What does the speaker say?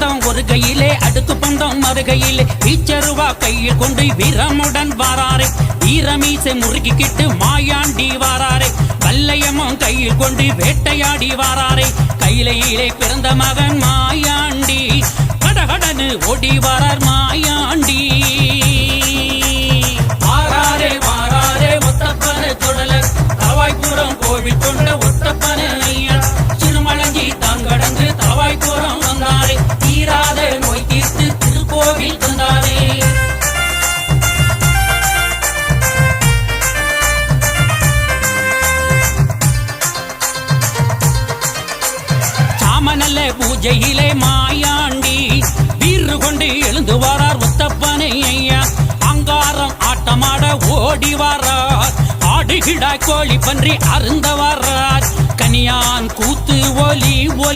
பந்தம் ஒரு கையிலே அடுக்கு பந்தம் மறுகையிலே வீச்சருவா கையில் கொண்டு வீரமுடன் வாராரே வீரமீசை முறுக்கிக்கிட்டு மாயாண்டி வாராரே வல்லையமும் கையில் கொண்டு வேட்டையாடி வாராரே கையிலே பிறந்த மகன் மாயாண்டி கடகடனு ஓடி வாரார் மாயாண்டி வாராரே வாராரே ஒத்தப்பன தொடலர் தவாய்புரம் கோவில் கொண்ட ஒத்தப்பன ஐயா சிறுமலஞ்சி தான் கடந்து தவாய்புரம் வந்தாரே தீராத நோய் தீர்த்து திருக்கோவில் தந்தாரே சாமநல்ல பூஜையிலே மாயாண்டி வீறு கொண்டு எழுந்து வாரார் ஒத்தப்பனை ஐயா அங்காரம் ஆட்டமாட ஓடி வாரார் ஆடுகிடாய் கோழி பன்றி அருந்த வாரார் கனியான் கூத்து ஒலி